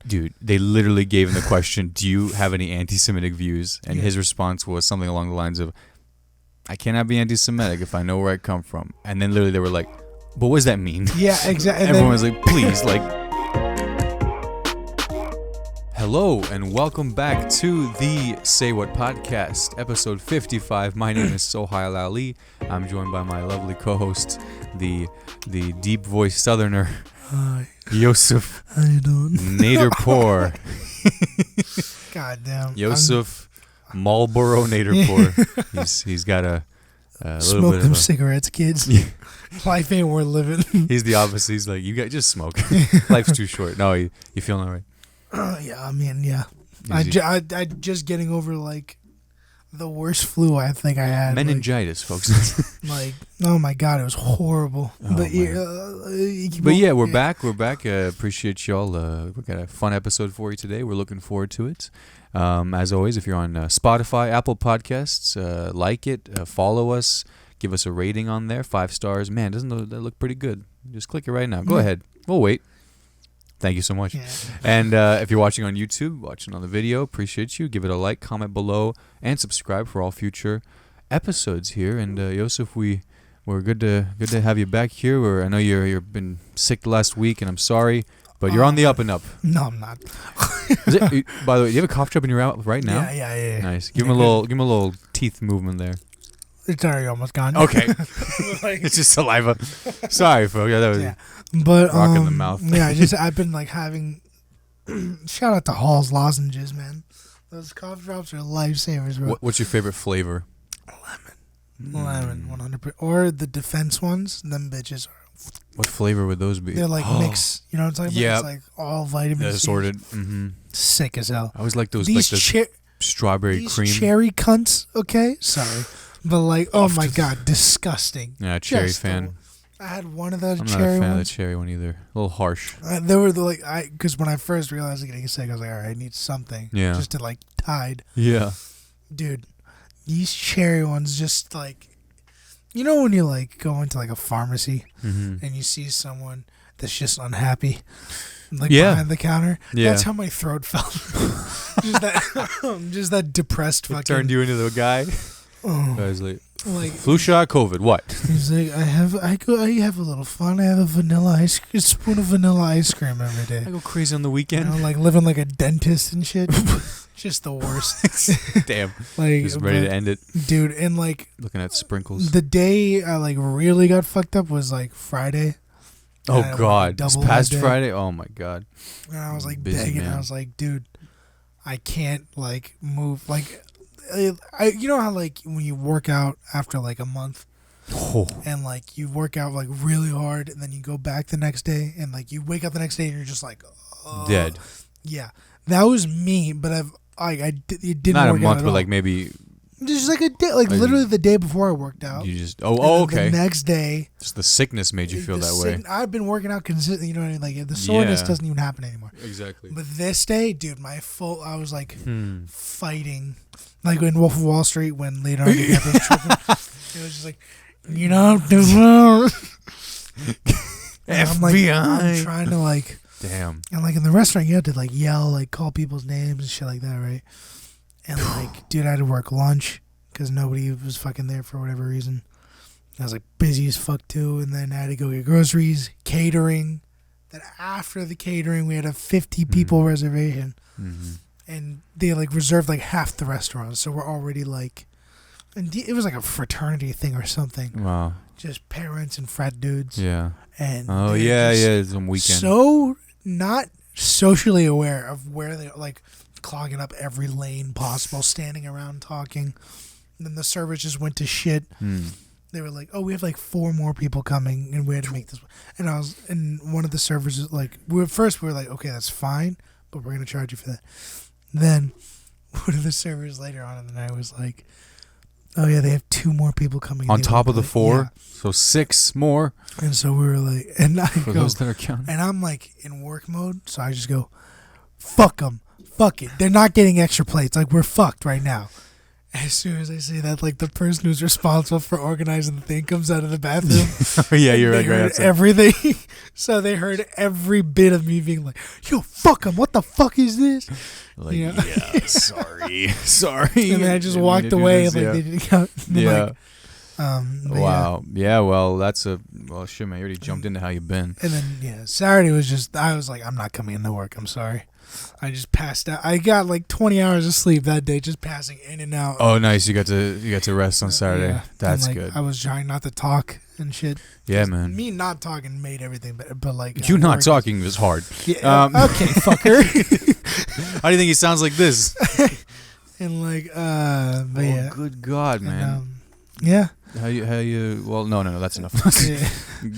Dude, they literally gave him the question, do you have any anti-Semitic views? And his response was something along the lines of, I cannot be anti-Semitic if I know where I come from. And then literally they were like, but what does that mean? Yeah, exactly. Everyone was like, please, like. Hello and welcome back to the Say What podcast, episode 55. My name is Sohile Ali. I'm joined by my lovely co-host, the deep-voiced southerner, Hi. Yousuf How you doing? Naderpoor. God damn. Yousuf Marlboro Naderpoor. He's got a little Smoke bit them of cigarettes, kids. Life ain't worth living. He's the opposite. He's like, you got just smoke. Life's too short. No, you feeling all right? Yeah, I mean, yeah. I just getting over, like, the worst flu I think I had. Meningitis, folks. Like, oh my God, it was horrible. Oh, but yeah, we're back. We're back. Appreciate y'all. We got a fun episode for you today. We're looking forward to it. As always, if you're on Spotify, Apple Podcasts, like it, follow us, give us a rating on there, 5 stars. Man, doesn't that look pretty good? Just click it right now. Go ahead. We'll wait. Thank you so much. Yeah. And if you're watching on YouTube, watching on the video, appreciate you. Give it a like, comment below, and subscribe for all future episodes here. And Yousuf, we're good to have you back here. I know you've been sick last week, and I'm sorry, but you're on the up and up. No, I'm not. By the way, do you have a cough drop in your mouth right now? Yeah. Nice. Give him a little teeth movement there. It's already almost gone. Okay. It's just saliva. Sorry, folks. Yeah, that was but rock in the mouth. Yeah, I've been like having. Shout out to Hall's lozenges, man. Those cough drops are lifesavers, bro. What's your favorite flavor? Lemon, 100%. Or the Defense ones. Them bitches are. What flavor would those be? They're like mixed. You know what I'm talking about? It's like all vitamins. Assorted. Mm-hmm. Sick as hell. I always like those. These like the strawberry cream. Cherry cunts. Okay, sorry. But like, oh my God, disgusting. Yeah, cherry fan. I had one of those I'm cherry not a fan ones. of the cherry one either. A little harsh. They were because when I first realized I was getting sick, I was like, all right, I need something. Yeah. Just to like tide. Yeah. Dude, these cherry ones just like, you know when you like go into like a pharmacy and you see someone that's just unhappy, like behind the counter. Yeah. That's how my throat felt. just that depressed fucking. It turned you into the guy. Oh. I was like flu shot, COVID, what? He's like, I have a little fun. I have a spoon of vanilla ice cream every day. I go crazy on the weekend. You know, like living like a dentist and shit. Just the worst. Damn. Like just ready to end it. Dude, and like looking at sprinkles. The day I like really got fucked up was like Friday. Oh God. This past Friday? Oh my God. And I was like begging. I was like, dude, I can't like move like you know how like when you work out after like a month and like you work out like really hard and then you go back the next day and like you wake up the next day and you're just like dead. Yeah, that was me, but it didn't not work a month, out but like maybe just like a day, like literally the day before I worked out. You just okay. The next day, just the sickness made you feel that way. I've been working out consistently. You know what I mean? Like the soreness doesn't even happen anymore. Exactly. But this day, dude, I was like fighting. Like in Wolf of Wall Street when Leonardo DiCaprio was tripping. It was just like, you know, FBI. I'm trying to like, damn. And like in the restaurant, you had to like yell, like call people's names and shit like that, right? And like, dude, I had to work lunch because nobody was fucking there for whatever reason. I was like busy as fuck too, and then I had to go get groceries, catering. Then after the catering, we had a 50 people reservation. Mm-hmm. And they like reserved like half the restaurant, so we're already like, and it was like a fraternity thing or something. Wow. Just parents and frat dudes. Yeah. And it's some weekend. So not socially aware of where they're like clogging up every lane possible, standing around talking. And then the servers just went to shit. They were like, "Oh, we have like 4 more people coming, and we had to make this." And one of the servers is like, we were like, "Okay, that's fine, but we're gonna charge you for that." Then one of the servers later on in the night was like, "Oh yeah, they have 2 more people coming on top of the 4, so 6 more." And so we were like, and I for those that are counting, and I'm like in work mode, so I just go, "Fuck them, fuck it, they're not getting extra plates. Like we're fucked right now." As soon as I say that, like the person who's responsible for organizing the thing comes out of the bathroom. Yeah, you're like right outside. Everything. So they heard every bit of me being like, "Yo, fuck him! What the fuck is this?" Like, Yeah. sorry. And then I just walked away. Like they didn't count. Yeah. But Wow. Yeah. Well, shit, man. You already jumped into how you've been. And then Saturday was just. I was like, I'm not coming into work. I'm sorry. I just passed out. I got like 20 hours of sleep that day, just passing in and out. Oh, nice. You got to rest on Saturday. Yeah. That's and, good. I was trying not to talk and shit. Yeah, man. Me not talking made everything better, but like You not talking is hard. Yeah, okay, fucker. How do you think he sounds like this? And like, but yeah. Good God, man. And, yeah. How you? Well, no. That's enough. Yeah.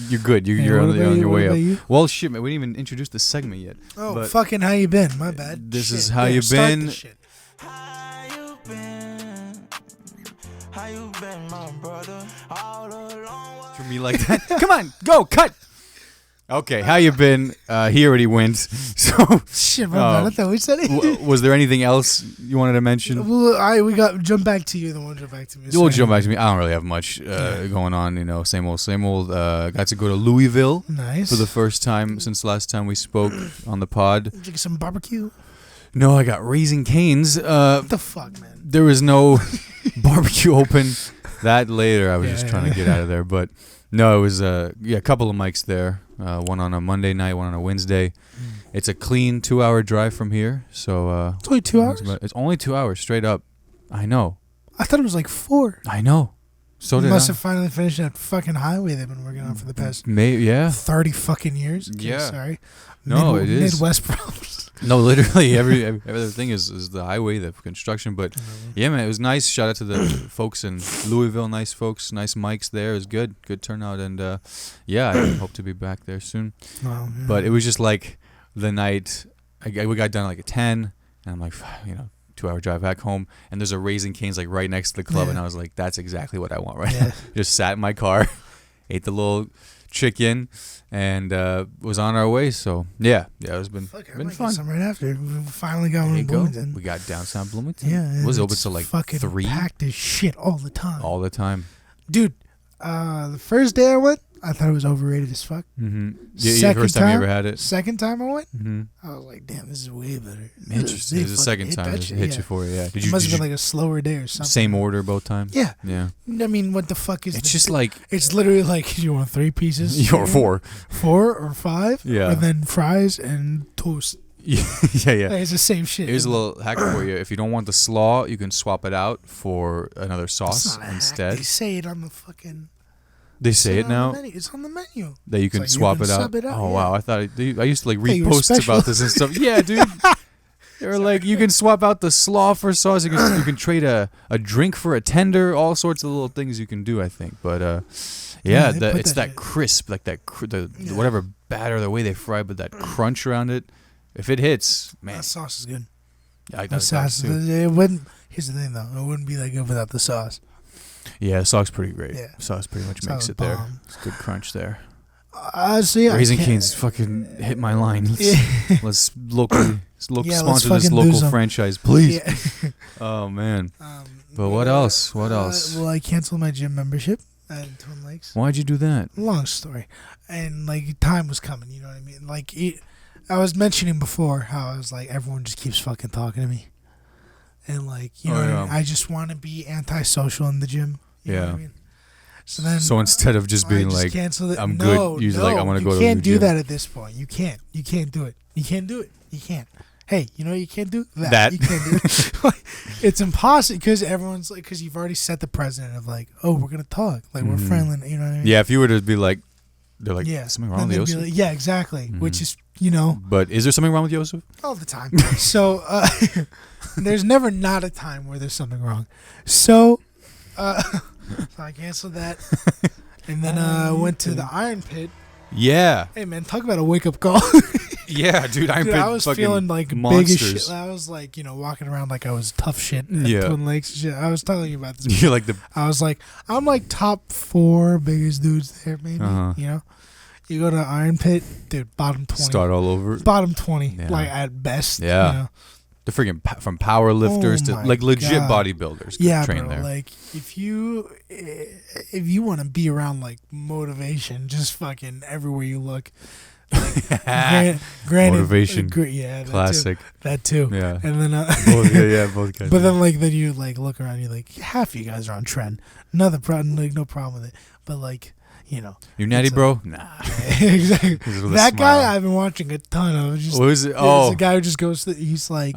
You're good. You're Yeah, on your way up. you? Well, shit, man. We didn't even introduce the segment yet. Oh, but fucking how you been? My bad. This Shit. is how Yeah, you start been. the shit. How you been? How you been, my brother? All along. For me like that. Come on, go cut. Okay, how you been? He already went. So, Shit, my bad. I thought we said it. was there anything else you wanted to mention? Well, we got jump back to you, then we'll jump back to me. We'll jump back to me. I don't really have much going on. You know, same old. Got to go to Louisville Nice. for the first time since last time we spoke on the pod. Did you get some barbecue? No, I got Raising Cane's. What the fuck, man? There was no barbecue open. That later, I was just trying to get out of there. But no, it was a couple of mics there. One on a Monday night, one on a Wednesday. It's a clean 2-hour drive from here. So It's only 2 hours? it's only 2 hours straight up. I know. I thought it was like 4. I know. So You did must I. have finally finished that fucking highway they've been working on for the past Maybe, yeah. 30 fucking years. Okay, Yeah. Sorry. No, it is. Midwest problems. No, literally every other thing is the highway, the construction. But yeah, man, it was nice. Shout out to the folks in Louisville. Nice folks, nice mics there. It was good turnout. And I hope to be back there soon. Oh, But it was just like the night. We got done like at 10, and I'm like, 2-hour drive back home, and there's a Raising Cane's like right next to the club, and I was like, that's exactly what I want right now. Just sat in my car, ate the little chicken, and was on our way. So it's been fun. Some right after we finally got one There in you go. Bloomington. We got downtown Bloomington. Yeah, It was open it's till like fucking 3 packed as shit all the time. all the time. Dude, the first day I went, I thought it was overrated as fuck. Mm-hmm. Second First time you ever had it. Second time I went, Mm-hmm. I was like, damn, this is way better. Interesting. They It was the fucking second time that it shit, hit you for it. Yeah. It must have been like a slower day or something. same order both times? Yeah. Yeah. I mean, what the fuck is It's the- just like It's literally like, you want 3 pieces? you're 4. 4 or 5? Yeah. And then fries and toast. Yeah. Like, it's the same shit. Here's a little hack for you. If you don't want the slaw, you can swap it out for another It's sauce not a hack. instead. They say it on the fucking... They say it on now the menu. It's on the menu. that you can like you swap can it out. sub it out, Oh yeah. wow! I used to like Hey, you were read posts special. about this and stuff. Yeah, dude. They were like, you can swap out the slaw for sauce. You can trade a drink for a tender. All sorts of little things you can do. I think, but Yeah, they put it's that that shit. crisp, like the whatever batter, the way they fry, but that crunch around it. If it hits, man, That sauce is good. I like The that sauce, too. it wouldn't. Here's the thing, though. It wouldn't be that good without the sauce. Yeah, the sauce pretty great. Yeah. Sauce pretty much Sauce makes is it there. bomb. It's good crunch there. So yeah, Raising I can't- Cane's fucking hit my line. Yeah. Let's Yeah, let's sponsor this fucking do local some. franchise, please. Yeah. Oh man. Um, But what else? What else? Well, I canceled my gym membership at Twin Lakes. Why'd you do that? Long story, and like time was coming. You know what I mean? Like I was mentioning before how I was like everyone just keeps fucking talking to me, and like you know what I mean? I just want to be antisocial in the gym. You know what I mean? So then, So instead of just being like, canceled it. I'm No, good, you're like, I wanna go to You the can't do gym. that at this point. You can't. You can't do it. You can't do it. You can't. Hey, you know what you can't do That. You can't do it. Like, it's impossible because everyone's like, because you've already set the precedent of like, oh, we're gonna talk, like we're Mhm. friendly. You know what I mean? yeah, if you were to be like, they're like, Yeah. something wrong Then with they'd be Yosef? like, yeah, exactly. Mhm. Which is, you know, But is there something wrong with Yosef? all the time. So there's never not a time where there's something wrong. So, so I canceled that, and then went to the Iron Pit. Yeah. Hey man, talk about a wake up call. Yeah, dude, Dude, I was feeling like big as monsters. shit. I was like, you know, walking around like I was tough shit at Yeah. Twin Lakes and shit. I was telling you about this. You're like the I was like, I'm like top 4 biggest dudes there, maybe. Uh-huh. You know, you go to Iron Pit, dude, bottom 20. start all over. Bottom 20, Yeah. like at best. Yeah. You know? The freaking from power lifters to like legit bodybuilders. Train bro. There. Like if you want to be around like motivation, just fucking everywhere you look. Like, granted, motivation. Classic. That too. Yeah. And then both guys. But then you like look around, you're like half of you guys are on trend. Another problem, like no problem with it. But like. You natty, bro? Nah. Exactly. That guy I've been watching a ton of. Just, what is it? It's a guy who just goes to, he's like,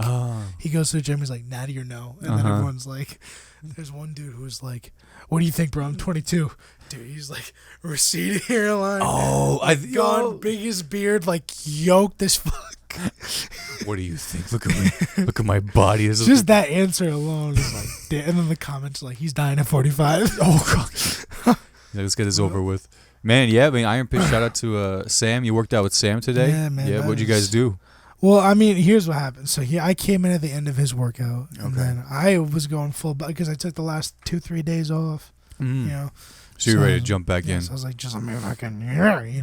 he goes to the gym, he's like, natty or no? And then everyone's like, there's one dude who's like, what do you think, bro? I'm 22. Dude, he's like, receding hairline. Biggest beard, like, yoked as fuck. What do you think? Look at me. Look at my body. Just that answer alone is like, damn. And then the comments like, he's dying at 45. Oh, God. Let's get this over with. Man, yeah, I mean, Iron Pitch, shout out to Sam. You worked out with Sam today? Yeah, man. Yeah, what'd you guys do? Well, I mean, here's what happened. So I came in at the end of his workout, and then I was going full because I took the last 2-3 days off, So you're ready to jump back in. So I was like, just I'm fucking,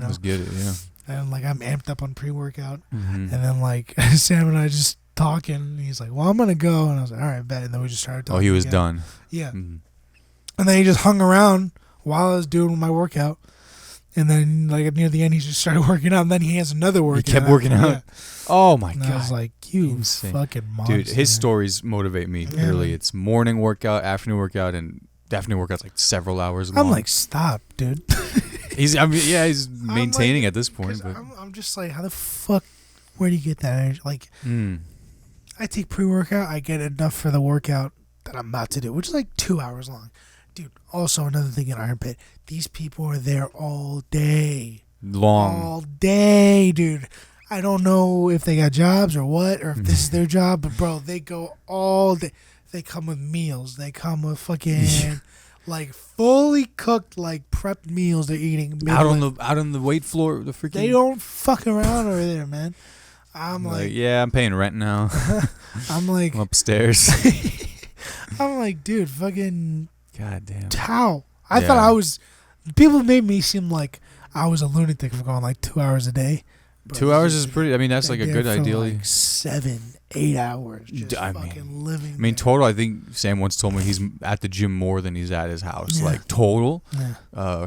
Let's get it, yeah. And like I'm amped up on pre-workout, and then like Sam and I just talking, and he's like, well, I'm going to go, and I was like, all right, bet. And then we just started talking. Oh, he was done. Yeah. And then he just hung around while I was doing my workout. And then, like, near the end, he just started working out. And then he has another workout. He kept working out? Yeah. Oh, my God. I was like, you fucking monster. Dude, his stories motivate me. Yeah, literally. It's morning workout, afternoon workout, and the afternoon workout's like several hours long. I'm like, stop, dude. He's maintaining like, at this point. But I'm just like, how the fuck, where do you get that energy? Like, I take pre-workout. I get enough for the workout that I'm about to do, which is like 2 hours long. Dude, also another thing in Iron Pit, these people are there all day. All day, dude. I don't know if they got jobs or what, or if this is their job, but bro, they go all day. They come with meals. They come with fucking like fully cooked, like prepped meals they're eating. Out on the weight floor, the freaking. They don't fuck around over there, man. I'm like, yeah, I'm paying rent now. I'm upstairs. I'm like, dude, fucking. God damn. How? I thought I was. People made me seem like I was a lunatic for going like 2 hours a day. 2 hours is pretty. I mean, that's like a good ideally. Like 7-8 hours. Just fucking living. I mean, total. I think Sam once told me he's at the gym more than he's at his house. Yeah. Like total,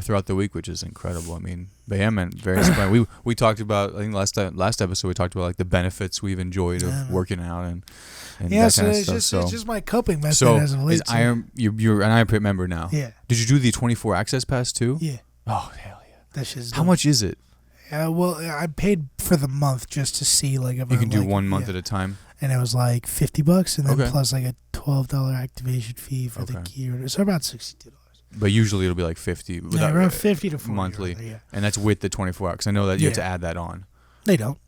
throughout the week, which is incredible. I mean, but yeah, man, very inspiring. We talked about. I think last episode we talked about like the benefits we've enjoyed of working out and that so kind of it's stuff. Just my coping method as of late. You're an Iron Pit member now. Yeah. Did you do the 24 access pass too? Yeah. Oh hell yeah. That shit's How much is it? Well, I paid for the month just to see like if you can do 1 month at a time. And it was like $50, and then plus like a $12 activation fee for the key. So about $62. But usually it'll be like 50. Around 50 to 40 monthly. Yeah. And that's with the 24 hours. I know that you have to add that on. They don't.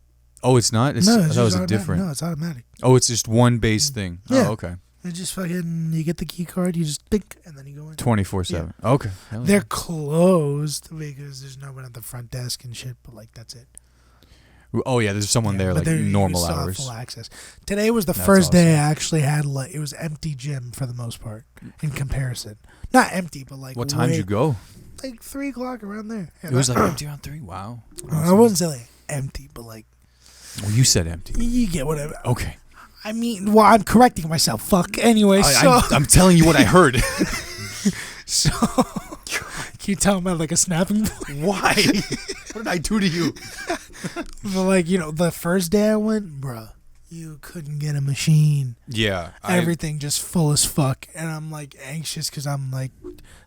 Oh, it's not? No, I thought it was different. No, it's automatic. Oh, it's just one base thing. Yeah. Oh, okay. It just fucking, you get the key card, you just think, and then you go in. 24/7. Yeah. Okay. They're closed because there's no one at the front desk and shit, but like that's it. Oh yeah, there's someone there like normal hours. Full access. Today was the first day I actually had like it was empty gym for the most part in comparison. Not empty, but like. What time did you go? Like 3:00 around there. It was like empty around 3. Wow. I wouldn't say like empty, but like. Well, you said empty. You get whatever. Okay. I mean, well, I'm correcting myself. Fuck. Anyway, I'm telling you what I heard. So, can you tell him I had like a snapping point? Why? What did I do to you? But like, the first day I went, bruh, you couldn't get a machine. Yeah. Everything just full as fuck. And I'm like anxious because I'm like,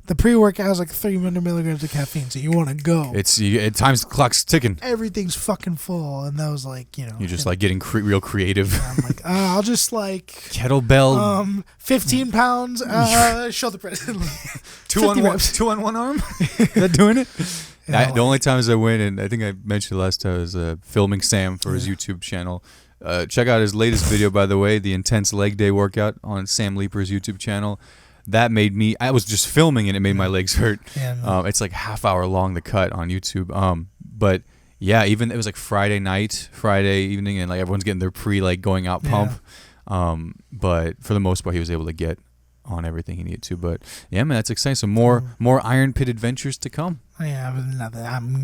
the pre-workout has like 300 milligrams of caffeine, so you want to go. At times the clock's ticking. Everything's fucking full. And that was like, You're just like getting real creative. I'm like, I'll just like. Kettlebell. 15 pounds, shoulder press. 2 on one arm? Is that doing it? The only times I went, and I think I mentioned last time, was filming Sam for his YouTube channel. Check out his latest video, by the way, the intense leg day workout on Sam Leeper's YouTube channel. That made me. I was just filming and it made my legs hurt. Yeah, it's like half hour long, the cut on YouTube. But yeah, even it was like Friday evening, and like everyone's getting their going out pump. But for the most part, he was able to get on everything he needed to. But yeah, man, that's exciting. So more Iron Pit adventures to come. Yeah,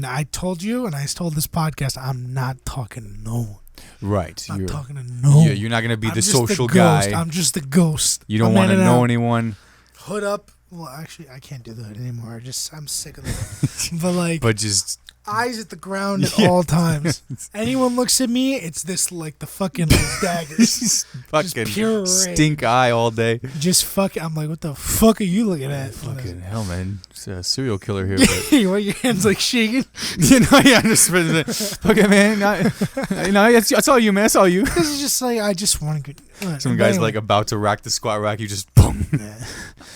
I told you, and I told this podcast, I'm not talking to no one. Right. I'm not talking to no one. You're not going to be I'm the just social the ghost. guy. I'm just the ghost. You don't want to know anyone. Hood up. Well, actually, I can't do the hood anymore. I'm sick of it. But just eyes at the ground at all times. Anyone looks at me, it's this like the fucking daggers. Fucking pure stink eye all day. Just fucking. I'm like, what the fuck are you looking at? Fucking hell, man. It's a serial killer here. What, your hands like shaking? Just fucking man. That's all you, man. That's all you. This is just like I just want to get. Some guy's like about to rack the squat rack. You just boom. Yeah.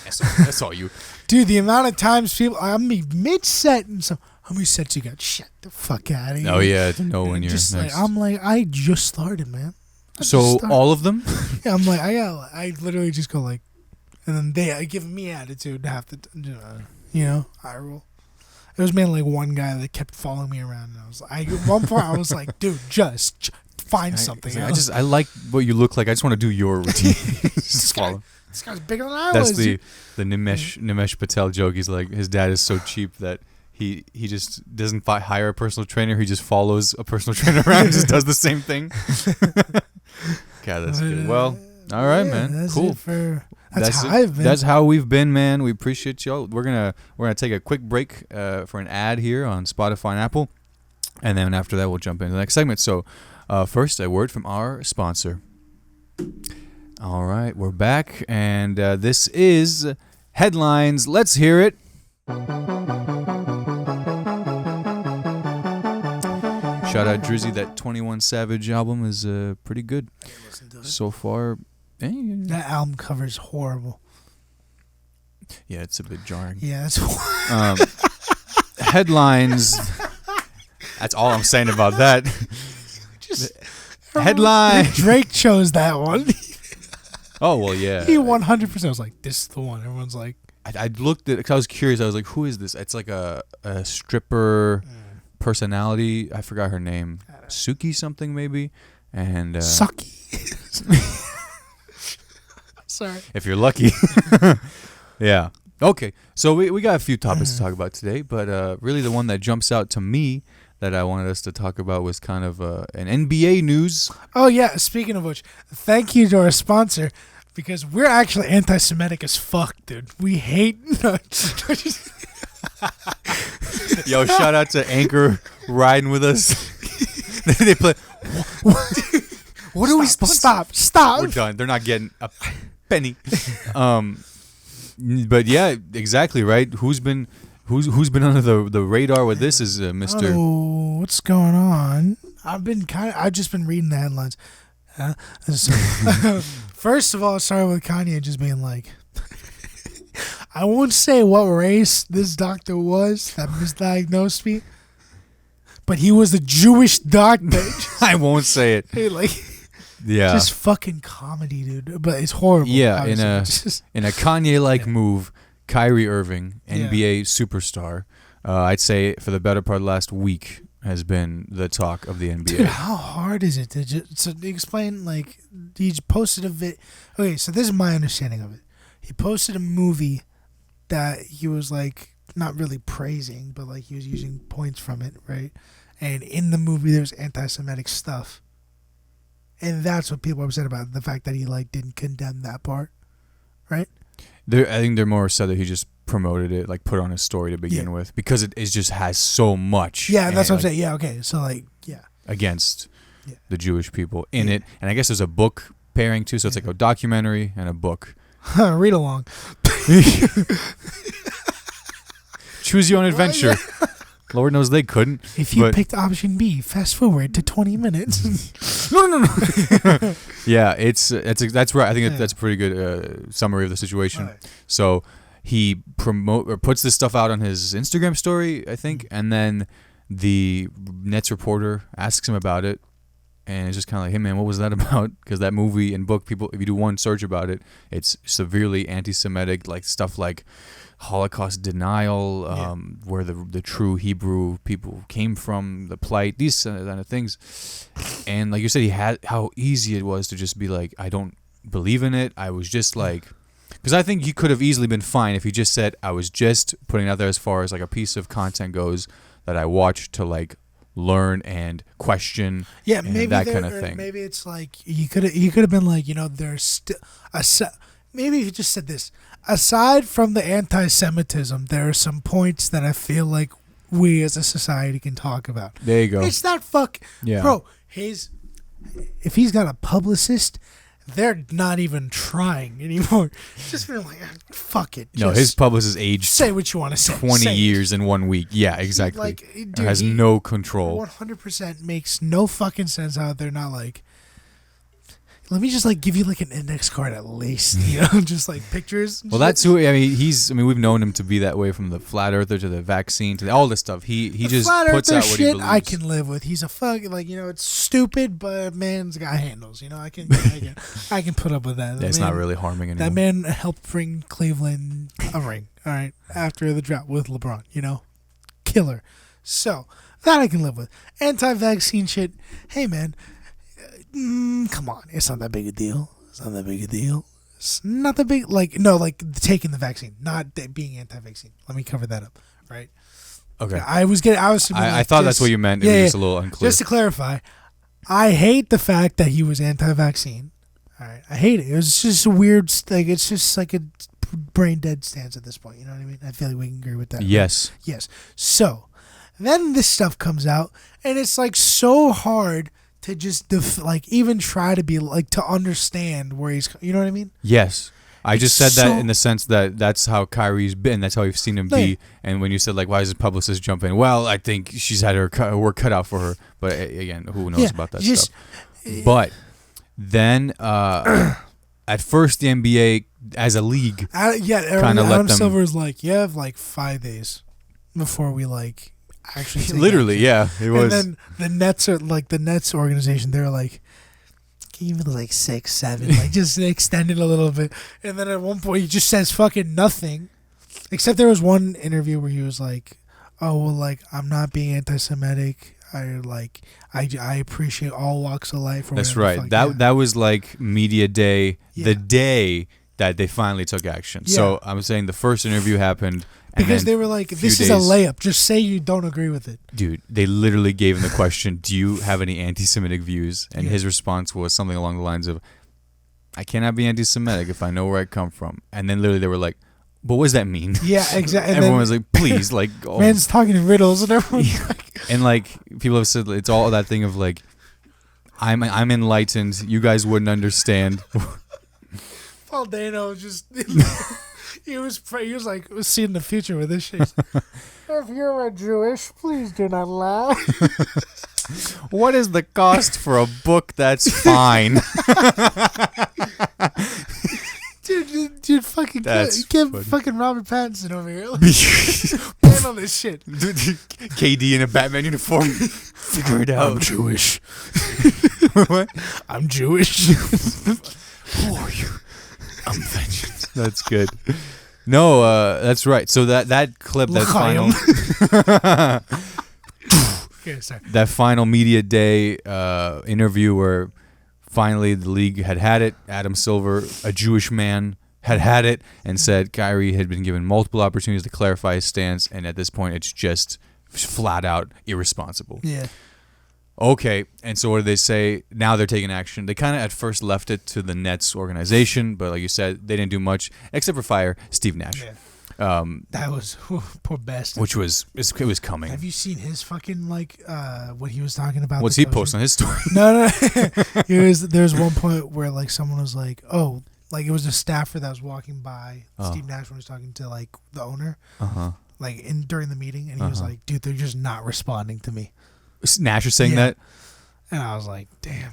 That's all you. Dude, the amount of times I'm mid-set and so how many sets you got? Shut the fuck out of here. Oh yeah, to know when you're just next. I'm like, I just started, man. So all of them? Yeah, I'm like, I literally just go like, and then they give me attitude half the, I roll. It was mainly like one guy that kept following me around, and I was like, at one point I was like, dude, just find something. I like what you look like. I just want to do your routine. Just follow. This guy's bigger than I was. That's the Nimesh Patel joke. He's like, his dad is so cheap that he just doesn't hire a personal trainer. He just follows a personal trainer around and just does the same thing. God, that's good. Well, all right, man. That's cool. That's how we've been, man. We appreciate y'all. We're gonna take a quick break for an ad here on Spotify and Apple, and then after that we'll jump into the next segment. So, first, a word from our sponsor. All right, we're back, and this is Headlines. Let's hear it. Shout out Drizzy. That 21 Savage album is pretty good so far. That album cover is horrible. Yeah, it's a bit jarring. Yeah, that's horrible. Headlines. That's all I'm saying about that. Headline. Drake chose that one. Oh, well, yeah. He 100% was like, this is the one. Everyone's like. I looked at it because I was curious. I was like, who is this? It's like a stripper personality. I forgot her name. Suki something maybe. And Sucky. Sorry. If you're lucky. Yeah. Okay. So we got a few topics to talk about today, but really the one that jumps out to me that I wanted us to talk about was kind of an NBA news. Oh, yeah. Speaking of which, thank you to our sponsor because we're actually anti-Semitic as fuck, dude. We hate... Yo, shout out to Anchor riding with us. They play... What do we... Stop. We're done. They're not getting a penny. But yeah, exactly, right? Who's been under the radar with this is Mr. Oh, what's going on? I've just been reading the headlines. First of all, it started with Kanye just being like, I won't say what race this doctor was that misdiagnosed me, but he was a Jewish doctor. I won't say it. Hey, like, yeah, just fucking comedy, dude. But it's horrible. Yeah, in a Kanye-like move, Kyrie Irving, NBA superstar, I'd say for the better part of the last week has been the talk of the NBA. Dude, how hard is it to explain? Like, he posted a Okay, so this is my understanding of it. He posted a movie that he was like not really praising, but like he was using points from it, right? And in the movie, there's anti-Semitic stuff, and that's what people are upset about, the fact that he like didn't condemn that part, right? I think they're more upset that he just promoted it, like put it on his story to begin with, because it just has so much. Yeah, that's what I'm saying. Yeah, okay, so like, yeah, against the Jewish people in it, and I guess there's a book pairing too, so it's like a documentary and a book. Read along. Choose your own adventure. Lord knows they couldn't. If you picked option B, fast forward to 20 minutes. No. Yeah, that's right. I think that's a pretty good summary of the situation. Right. So he puts this stuff out on his Instagram story, I think, and then the Nets reporter asks him about it, and it's just kind of like, hey man, what was that about? Because that movie and book, people, if you do one search about it, it's severely anti-Semitic, like stuff like Holocaust denial, where the true Hebrew people came from, the plight, these kind of things. And like you said, he had how easy it was to just be like, I don't believe in it. I was just like, because I think you could have easily been fine if he just said, I was just putting it out there as far as like a piece of content goes that I watched to like learn and question. Yeah, and maybe that kind of thing. Maybe it's like you could have been like, there's still maybe if you just said this. Aside from the anti-Semitism, there are some points that I feel like we as a society can talk about. There you go. It's not Yeah. Bro, if he's got a publicist, they're not even trying anymore. Just being like, fuck it. No, his publicist aged say what you want to say. 20 years in 1 week. Yeah, exactly. Like, dude, has no control. 100% makes no fucking sense how they're not like, let me just like give you like an index card at least, just like pictures. Well, that's who. I mean, we've known him to be that way from the flat earther to the vaccine to all this stuff. He just puts out what he believes. I can live with. He's a fucking it's stupid, but man's got handles. I can put up with that. It's not really harming anyone. That man helped bring Cleveland a ring. All right, after the drought with LeBron, killer. So that I can live with. Anti-vaccine shit. Hey man. Come on, it's not that big a deal. It's not that big. Taking the vaccine, not being anti-vaccine. Let me cover that up, right? Okay. I thought that's what you meant. It was just a little unclear. Just to clarify, I hate the fact that he was anti-vaccine. All right, I hate it. It was just a weird, it's just like a brain dead stance at this point. You know what I mean? I feel like we can agree with that. Yes. Right? Yes. So then this stuff comes out, and it's like so hard to just even try to be like to understand where he's, you know what I mean? Yes, I just said that in the sense that that's how Kyrie's been. That's how we've seen him be. And when you said why does the publicist jump in? Well, I think she's had her work cut out for her. But again, who knows about that stuff? But then at first the NBA as a league, kind of let Adam them. Silver's like, you have 5 days before we actually literally, yeah, it was. And then the Nets are the Nets organization. They're like, give it 6, 7, just extend it a little bit. And then at one point he just says fucking nothing, except there was one interview where he was like, "Oh well, I'm not being anti-Semitic. I appreciate all walks of life." That's right. That was media day, the day that they finally took action. Yeah. So I'm saying the first interview happened. Because they were like, this is a layup. Just say you don't agree with it. Dude, they literally gave him the question, do you have any anti-Semitic views? And his response was something along the lines of, I cannot be anti-Semitic if I know where I come from. And then literally they were like, but what does that mean? Yeah, exactly. Everyone was like, please, oh. Man's talking in riddles and everyone's and people have said it's all that thing of I'm enlightened. You guys wouldn't understand. Paul Dano just... He was seeing the future with this shit. If you're a Jewish, please do not lie. What is the cost for a book that's fine? dude, fucking get fucking Robert Pattinson over here. Handle this shit. KD in a Batman uniform. Figure it out. I'm Jewish. What? I'm Jewish. Who are you? I'm vengeance. That's good. No, that's right. So that clip, that final, that final media day interview where finally the league had it. Adam Silver, a Jewish man, had it and said Kyrie had been given multiple opportunities to clarify his stance, and at this point, it's just flat out irresponsible. Yeah. Okay, and so what did they say? Now they're taking action. They kind of at first left it to the Nets organization, but like you said, they didn't do much except for fire Steve Nash. Yeah. That was poor bastard. Which was coming. Have you seen his fucking what he was talking about? What's he posting on his story? No. There's one point where someone was like, oh, it was a staffer that was walking by Steve Nash when he was talking to the owner. During the meeting, and he was like, dude, they're just not responding to me. Nash was saying that, and I was like, "Damn."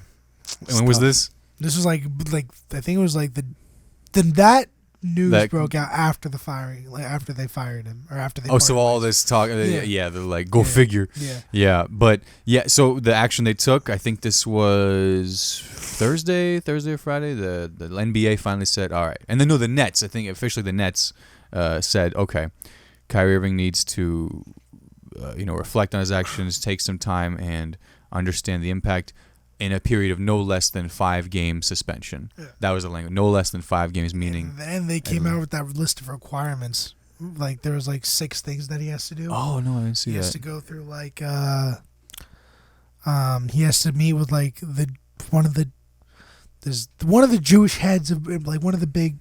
And when was this? This was I think it was that news broke out after the firing, after they fired him or after they. Oh, so all this talk, they're like, go figure. Yeah, but so the action they took, I think this was Thursday or Friday. The NBA finally said, all right, and then the Nets. I think officially the Nets said, okay, Kyrie Irving needs to. Reflect on his actions, take some time, and understand the impact in a period of no less than 5 game suspension. Yeah. That was the language. No less than 5 games, meaning. And they came out with that list of requirements. There was 6 things that he has to do. Oh no, I didn't see that. He has to go through He has to meet with like one of the Jewish heads of like one of the big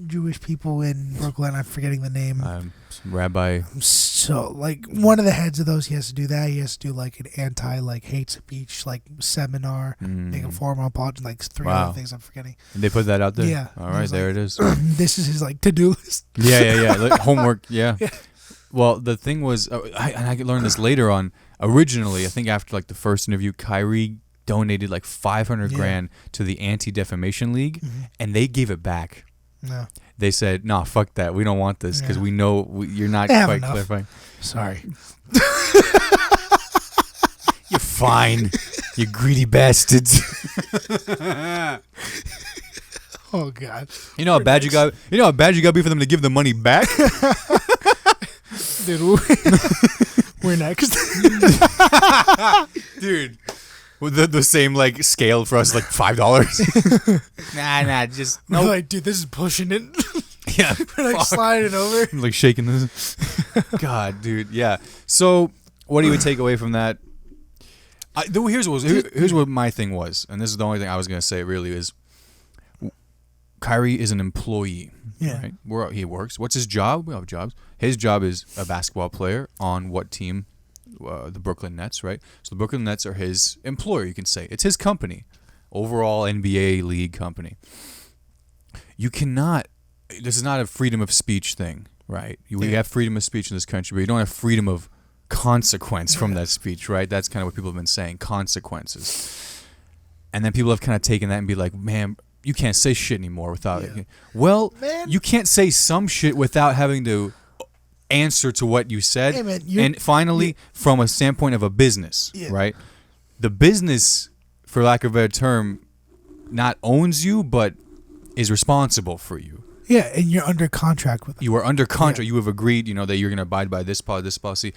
Jewish people in Brooklyn. I'm forgetting the name. Rabbi. So like one of the heads of those, he has to do that. He has to do like an anti like hate speech like seminar, make a formal apology, like 3 other things I'm forgetting. And they put that out there. Yeah. All right, there like, it is. This is his like to-do list. Yeah. Like, homework. Yeah. Well, the thing was, I learned this later on. Originally, I think after like the first interview, Kyrie donated like $500,000 to the Anti-Defamation League, and they gave it back. No. They said, "Nah, fuck that. We don't want this because we know you're not they quite clarifying." Sorry. You're fine, you greedy bastards. Oh God. You know how bad you got. You know how bad you got to be for them to give the money back. Dude, we're next. Dude. The same like scale for us, like $5. nah, just no. Like, dude, this is pushing it. Yeah, we're like sliding over. I'm like shaking this. God, dude, yeah. So, what do you take away from that? Here's what my thing was, and this is the only thing I was gonna say. Really, is Kyrie is an employee. Yeah, right? He works. What's his job? We have jobs. His job is a basketball player on what team? The Brooklyn Nets, right? So the Brooklyn Nets are his employer, you can say. It's his company, overall NBA league company. You cannot, this is not a freedom of speech thing, right? We have freedom of speech in this country, but you don't have freedom of consequence from that speech, right? That's kind of what people have been saying, consequences. And then people have kind of taken that and be like, man, you can't say shit anymore without it. Well, you can't say some shit without having to answer to what you said. Hey man, and finally, from a standpoint of a business, right? The business, for lack of a better term, not owns you, but is responsible for you. Yeah, and you're under contract with them. You are under contract. You have agreed, that you're going to abide by this policy,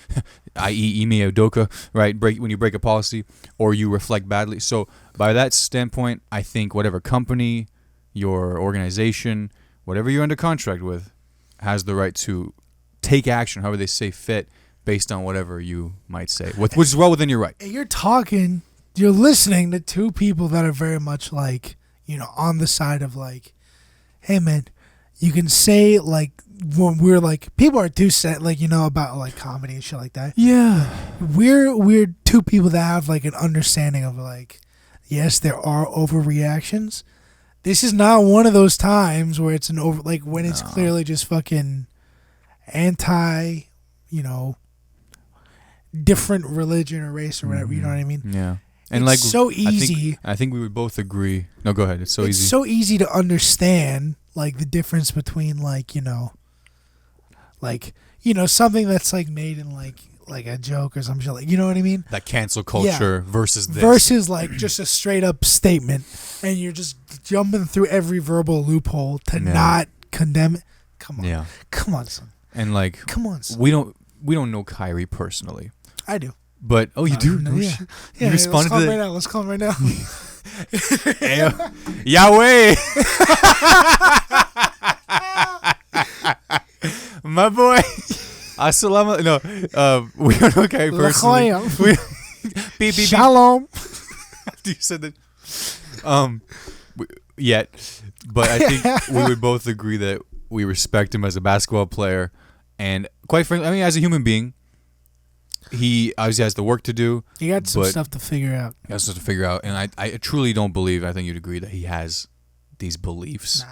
i.e. Ime Udoka, right? When you break a policy or you reflect badly. So by that standpoint, I think whatever company, your organization, whatever you're under contract with, has the right to take action, however they say fit, based on whatever you might say, which is well within your right. You're listening to two people that are very much like, on the side of like, hey man, you can say like, when we're like, people are too set, like, about like comedy and shit like that. Yeah. We're two people that have like an understanding of like, yes, there are overreactions. This is not one of those times where it's when it's clearly just fucking anti, different religion or race or whatever, you know what I mean? Yeah. And it's so easy. I think we would both agree. No, go ahead. It's so easy. It's so easy to understand, like, the difference between, like, something that's, like, made in, like a joke or some shit, like, you know what I mean? That cancel culture versus this. Versus, like, just a straight-up statement, and you're just jumping through every verbal loophole to not condemn it. Come on. Yeah. Come on, son. And, like, come on, son. We don't know Kyrie personally. I do. But you do? No, yeah. You responded to that? Let's call him right now. Yahweh. My boy. Assalamu. No, we don't know Kyrie personally. Beep, beep, Shalom. After you said that. Yet. But I think we would both agree that we respect him as a basketball player. And quite frankly, I mean, as a human being, he obviously has the work to do. He got some stuff to figure out. He has stuff to figure out. And I truly don't believe, I think you'd agree, that he has these beliefs. Nah.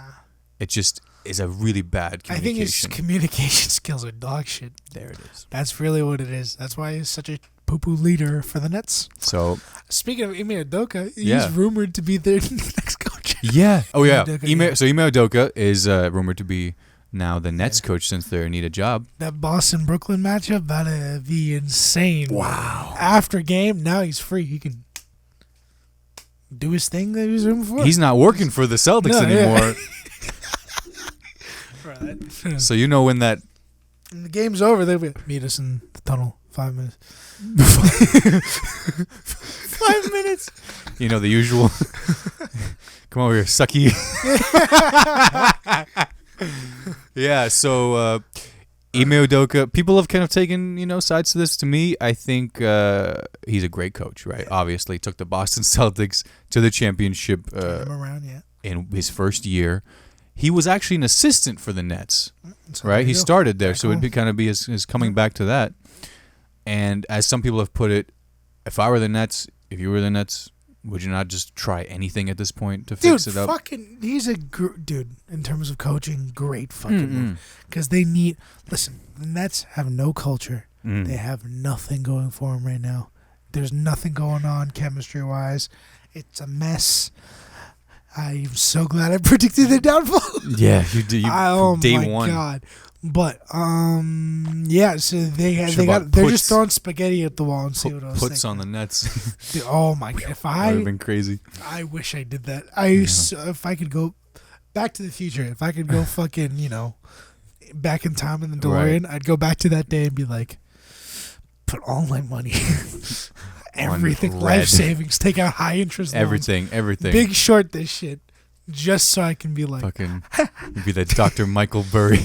It just is a really bad communication. I think his communication skills are dog shit. There it is. That's really what it is. That's why he's such a poo-poo leader for the Nets. So, speaking of Ime Udoka, he's rumored to be their next coach. Yeah. Oh, yeah. So Ime Udoka is rumored to be now the Nets coach since they need a job. That Boston-Brooklyn matchup about to be insane. Wow. After game, now he's free. He can do his thing that he was doing before. He's not working for the Celtics anymore. Right. So when that... When the game's over, they'll meet us in the tunnel. 5 minutes. 5 minutes. The usual. Come over here, sucky. Yeah, so Ime Udoka, people have kind of taken, sides to this. To me, I think he's a great coach, right? Obviously, took the Boston Celtics to the championship in his first year. He was actually an assistant for the Nets, right? He started there, so it'd kind of be his coming back to that. And as some people have put it, if you were the Nets, would you not just try anything at this point to fix it up? He's a dude in terms of coaching. Great fucking move, because they need. Listen, the Nets have no culture. They have nothing going for them right now. There's nothing going on chemistry wise. It's a mess. I'm so glad I predicted their downfall. Yeah, you did. Day one. Oh my god. But yeah, so they're just throwing spaghetti at the wall and see what else. Puts on the Nets. Dude, oh my god! That would have been crazy. I wish I did that. If I could go Back to the Future, if I could go fucking back in time in the DeLorean, I'd go back to that day and be like, put all my money, everything, life savings, take out high interest loans, everything, Big Short this shit. Just so I can be like, fucking, you'd be that Dr. Michael Burry.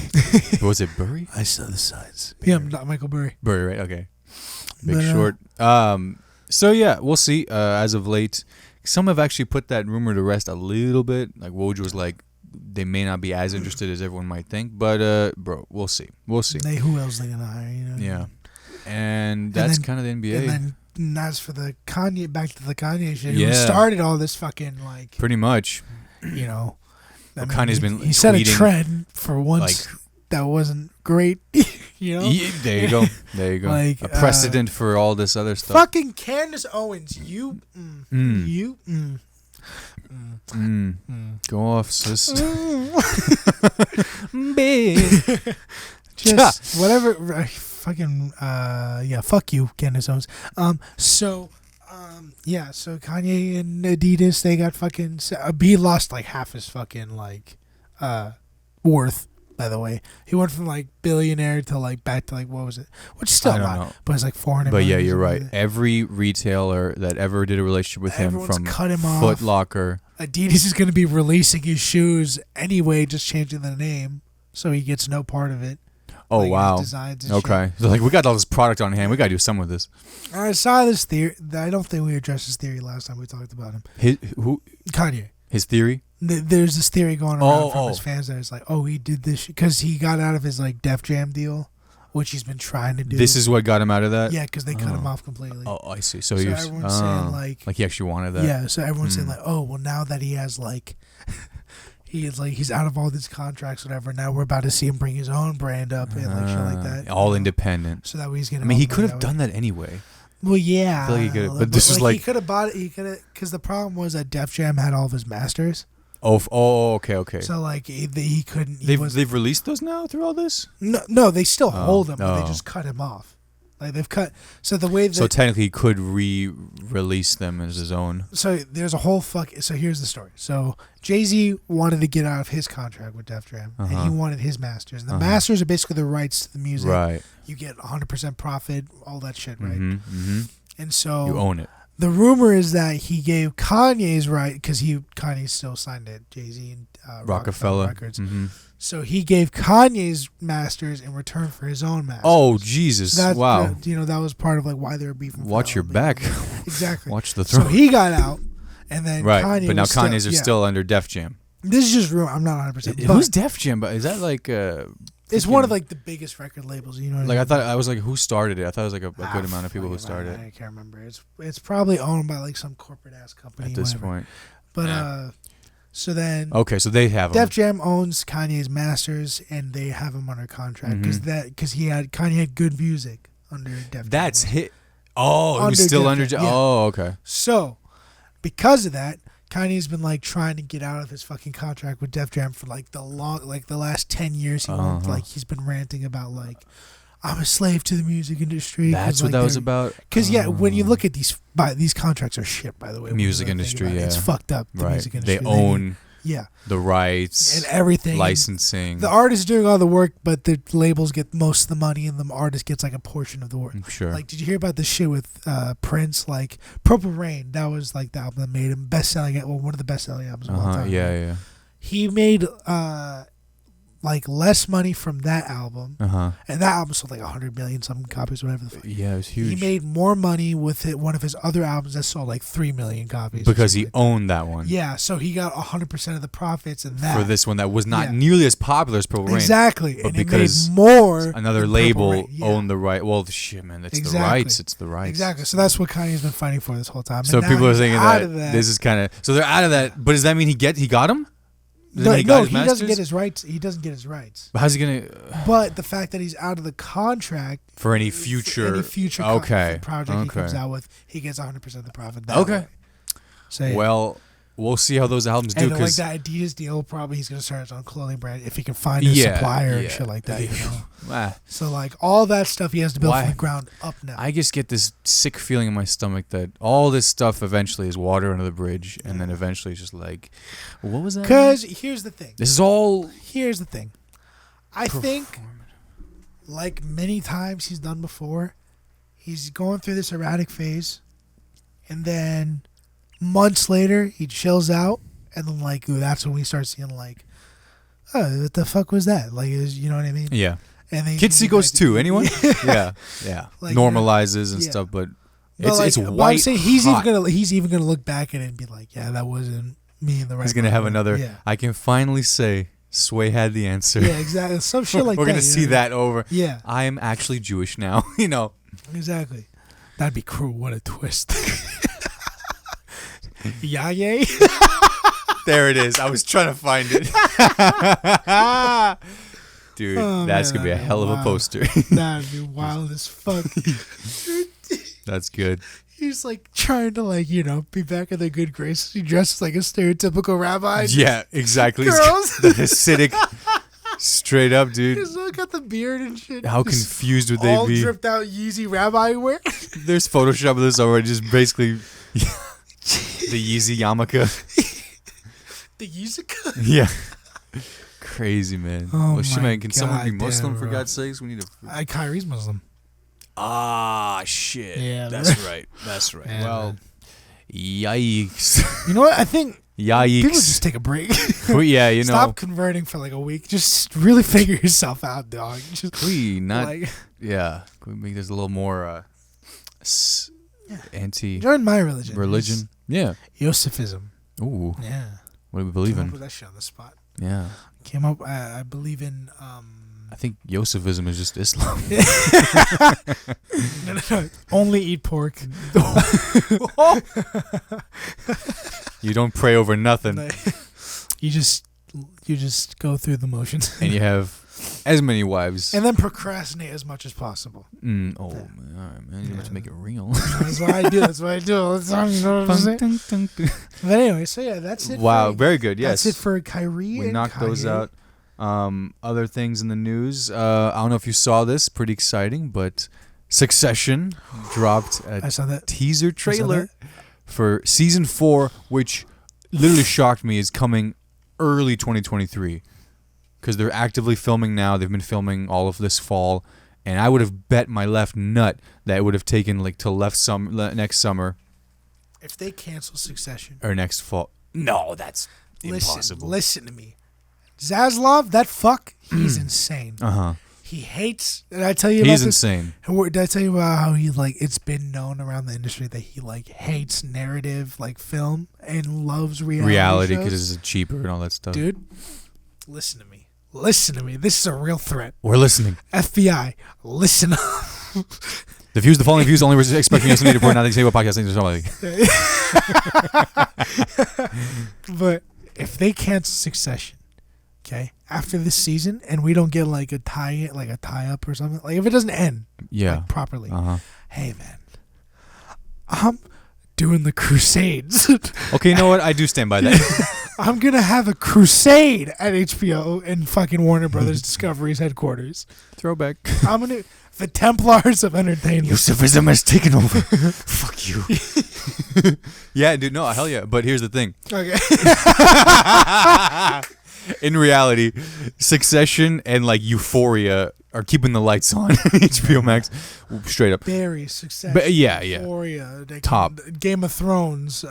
Was it Burry? I saw the signs. Yeah, I'm not Michael Burry. Burry, right? Okay. Big Short. So yeah, we'll see. As of late, some have actually put that rumor to rest a little bit. Like Woj was like, they may not be as interested as everyone might think. But bro, we'll see. Who else they gonna hire? Yeah. And that's kind of the NBA. And then as for the Kanye, back to the Kanye shit, who started all this fucking like. Pretty much. Kanye's been he set a trend for once that wasn't great. There you go. Like a precedent for all this other stuff. Fucking Candace Owens, go off, sis. Just whatever. Fucking fuck you, Candace Owens. So Kanye and Adidas, they got fucking. He lost like half his fucking worth. By the way, he went from like billionaire to like back to like what was it? Which is still a lot, but it's like 400. But yeah, you're right. Every retailer that ever did a relationship with him, from cut him Foot Locker, Adidas is going to be releasing his shoes anyway, just changing the name, so he gets no part of it. Oh wow! Okay, so like we got all this product on hand. We gotta do some with this. I saw this theory. I don't think we addressed this theory last time we talked about him. Who? Kanye. His theory. There's this theory going around from his fans that it's like, he did this because he got out of his like Def Jam deal, which he's been trying to do. This is what got him out of that. Yeah, because they cut him off completely. Oh, I see. So everyone's saying like he actually wanted that. Yeah. So everyone's saying like, now that he has like. He's out of all these contracts, whatever. Now we're about to see him bring his own brand up and like shit like that. All independent. So that way he's gonna. I mean, he could have done that anyway. Well, yeah. I feel like he could, but this is like he could have bought it. He could have, because the problem was that Def Jam had all of his masters. Okay. So like he couldn't. They've released those now through all this. No, they still hold them, but they just cut him off. Like they've cut. So the way that, so technically he could re-release them as his own. So there's a whole So here's the story. So Jay-Z wanted to get out of his contract with Def Jam, and he wanted his masters. And the masters are basically the rights to the music. Right. You get 100% profit, all that shit, right? Mm-hmm. And so you own it. The rumor is that he gave Kanye's right because Kanye still signed at Jay-Z and Rockefeller Records. Mm-hmm. So he gave Kanye's masters in return for his own masters. Oh Jesus! So wow. That was part of like why they were beefing. Watch your back. Exactly. Watch the throne. So he got out, and then Kanye. But now Kanye's are still under Def Jam. This is just rumor. I'm not 100%. Who's Def Jam? But is that like? It's one of like the biggest record labels. You know. What I was like, who started it? I thought it was like a good amount of people who started it. I can't remember. It's probably owned by like some corporate ass company at this point. But so then. Okay, so they have Def Jam owns Kanye's masters, and they have him under contract because Kanye had good music under Def Jam. That's hit. Oh, he was still under. Yeah. Oh, okay. So, because of that, Kanye's been like trying to get out of his fucking contract with Def Jam for like the last 10 years. He's been ranting about like, I'm a slave to the music industry. That's what that was about. Because when you look at these contracts are shit, by the way. Music industry, it's fucked up. The music industry. They own Yeah. The rights. And everything. Licensing. The artist is doing all the work, but the labels get most of the money and the artist gets like a portion of the work. Sure. Like, did you hear about this shit with Prince? Like, Purple Rain, that was like the album that made him best-selling, one of the best-selling albums of all time. Yeah, yeah. He made like less money from that album, and that album sold like 100 million something copies, whatever the fuck. Yeah, it was huge. He made more money with one of his other albums that sold like 3 million copies because he owned that one. Yeah, so he got 100% of the profits in that for this one that was not nearly as popular as Purple Rain. Exactly, but and because it made more. Another label owned the right. Well, shit, man, it's the rights. It's the rights. Exactly. So that's what Kanye's been fighting for this whole time. So people are thinking that this is kind of. So they're out of that. But does that mean he got him? No, he doesn't get his rights. He doesn't get his rights. But how's he gonna? But the fact that he's out of the contract for any future project he comes out with, he gets 100% of the profit. Okay. So well, we'll see how those albums do. And like that Adidas deal, probably he's gonna start his own clothing brand if he can find a supplier and shit like that. You know. So like all that stuff he has to build from the ground up now. I just get this sick feeling in my stomach that all this stuff eventually is water under the bridge, and then eventually it's just like, what was that? Because here's the thing. Here's the thing. I think, like many times he's done before, he's going through this erratic phase, and then months later he chills out, and then like that's when we start seeing like, oh, what the fuck was that? Like, you know what I mean? Yeah. And then Kids See Ghosts too. Anyone? Yeah. Like, normalizes and stuff, but it's white. I'm saying he's even gonna look back at it and be like, yeah, that wasn't me in the right. He's gonna have another. Yeah. I can finally say Sway had the answer. Yeah, exactly. Some shit like that. We're gonna see that over. Yeah. I am actually Jewish now. You know. Exactly. That'd be cruel. What a twist. Yay. There it is. I was trying to find it. Dude, that's going to be a hell of a poster. That'd be wild as fuck. That's good. He's like trying to be back in the good graces. He dresses like a stereotypical rabbi. Yeah, exactly. Girls. The Hasidic. Straight up, dude. He's got the beard and shit. How confused would they be? All dripped out Yeezy rabbi wear. There's Photoshop of this already. Just basically the Yeezy yarmulke. The Yeezy? Yeah. Crazy, man. Oh, shit, man. Can God, someone be Muslim, for bro. God's sakes? We need to... Kyrie's Muslim. Ah, shit. Yeah, that's right. That's right. Yeah, well, man. Yikes. You know what? I think yikes. people just take a break. Well, yeah, you know. Stop converting for like a week. Just really figure yourself out, dog. Just yeah. Can we make this a little more anti... Join my religion. Religion? Yeah. Yosefism. Ooh. Yeah. What do we believe in? Put that shit on the spot. Yeah. Came up. I believe in. I think Yosefism is just Islam. No. Only eat pork. You don't pray over nothing. You just go through the motions. And you have as many wives. And then procrastinate as much as possible. Man. All right, man. You have to make it real. That's what I do. You know what I'm saying? But anyway, so yeah, that's it. Wow, very good. Yes. That's it for Kyrie. We knocked those out. Other things in the news. I don't know if you saw this. Pretty exciting, but Succession dropped a teaser trailer for season 4, which literally shocked me. Is coming early 2023 because they're actively filming now. They've been filming all of this fall, and I would have bet my left nut that it would have taken till next summer. If they cancel Succession or next fall, no, that's impossible. Listen to me. Zaslav, that fuck, he's insane. He hates. Did I tell you about this? He's insane. Did I tell you about how he it's been known around the industry that he hates narrative film and loves reality because it's cheaper and all that stuff. Dude, listen to me. This is a real threat. We're listening. FBI, listen up. The following views only expecting us to report nothing say what podcasting is. But if they cancel Succession, okay, after this season, and we don't get a tie up or something, if it doesn't end, properly, hey man, I'm doing the Crusades. Okay, you know what? I do stand by that. I'm gonna have a crusade at HBO and fucking Warner Brothers Discovery's headquarters. Throwback. I'm gonna the Templars of entertainment. Yusufism has taken over. Fuck you. Yeah, dude. No, hell yeah. But here's the thing. Okay. In reality, Succession and Euphoria are keeping the lights on HBO Max, straight up. Barry, Succession, but yeah, Euphoria, top. Game of Thrones,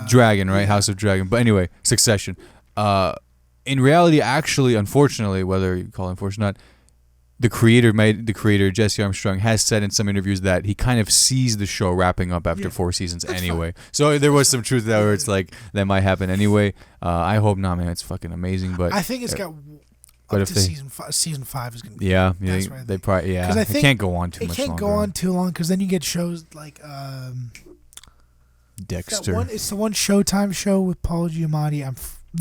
Dragon, right? House of Dragon. But anyway, Succession. in reality, actually, unfortunately, whether you call it unfortunate or not, the creator Jesse Armstrong has said in some interviews that he kind of sees the show wrapping up after 4 seasons anyway. Fine. So there was some truth there where it's like that might happen anyway. I hope not, man. It's fucking amazing, but I think it's got up to season 5 is gonna be. Yeah, they probably because I think it can't go on too much. It can't go on too long because then you get shows like Dexter. It's the one Showtime show with Paul Giamatti.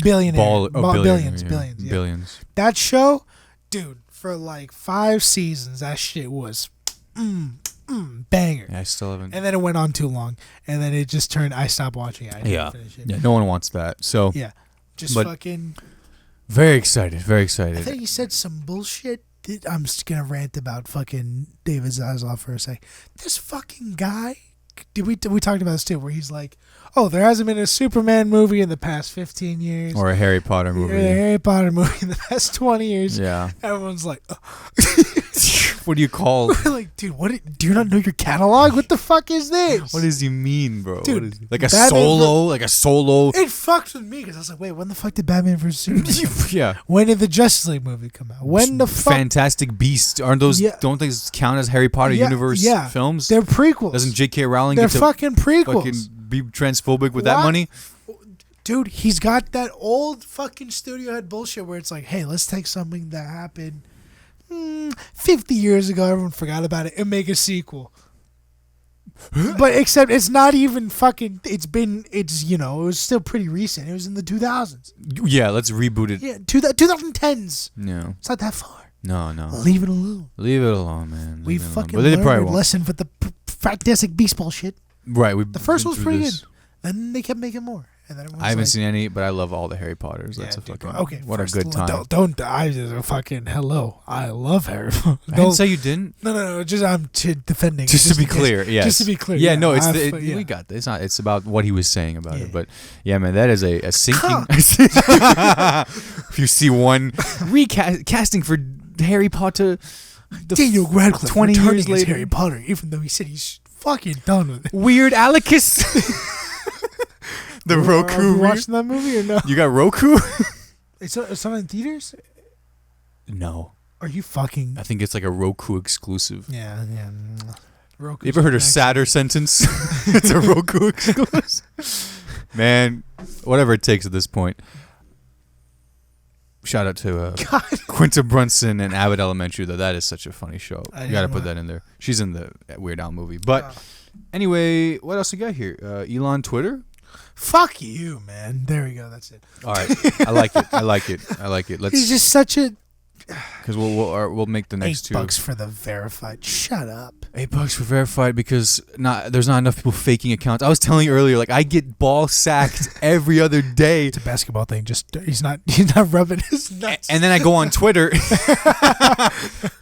Billionaire. Billions. That show, dude. For like 5 seasons, that shit was banger. Yeah, I still haven't. And then it went on too long, and then it just turned. I stopped watching it. I didn't finish it. Yeah, no one wants that. So yeah, fucking. Very excited. Very excited. I think he said some bullshit. I'm just gonna rant about fucking David Zaslav for a sec. This fucking guy. We talked about this too, where he's like, "Oh, there hasn't been a Superman movie in the past 15 years, or a Harry Potter movie, in the past 20 years." Yeah, everyone's like, "What do you call?" We're like, dude, do you not know your catalog? What the fuck is this? What does he mean, bro? Dude, like a solo? It fucked with me because I was like, wait, when the fuck did Batman vs Superman? Yeah, when did the Justice League movie come out? When the fuck? Fantastic Beasts aren't those? Yeah. Don't they count as Harry Potter universe films? They're prequels. Doesn't J.K. Rowling? They're fucking prequels. Fucking be transphobic with that money? Dude, he's got that old fucking studio head bullshit where it's like, hey, let's take something that happened 50 years ago, everyone forgot about it, and make a sequel. But except it's not even fucking, it was still pretty recent. It was in the 2000s. Yeah, let's reboot it. Yeah, 2010s. No. It's not that far. No. Leave it alone. Leave it alone, man. We fucking learned a lesson with the Fantastic Beast bullshit. Right. The first one was pretty good. Then they kept making more. And then I haven't seen any, but I love all the Harry Potters. That's what a good time. Don't I just fucking hello. I love Harry Potter. I didn't say you didn't. No. Just I'm defending. Just to be clear, yes. Just to be clear. Yeah, no. We got this. It's about what he was saying about it. But yeah, man, that is a sinking. If you see one recasting for Harry Potter, Daniel Radcliffe 20 years later, Harry Potter, even though he said he's fucking done with it. Weird Alicus. The Roku. Are you watching that movie or no? You got Roku? It's on in theaters? No. Are you fucking? I think it's like a Roku exclusive. Yeah. Roku. You ever heard of sadder sentence? It's a Roku exclusive. Man, whatever it takes at this point. Shout out to Quinta Brunson and Abbott Elementary, though. That is such a funny show. You got to put that in there. She's in the Weird Al movie. But anyway, what else we got here? Elon Twitter? Fuck you, man. There we go. That's it. All right. I like it. He's just such a... Because we'll make the next two. $8 for the verified. Shut up. $8 for verified because there's not enough people faking accounts. I was telling you earlier, like I get ball sacked every other day. It's a basketball thing. Just he's not rubbing his nuts. And then I go on Twitter.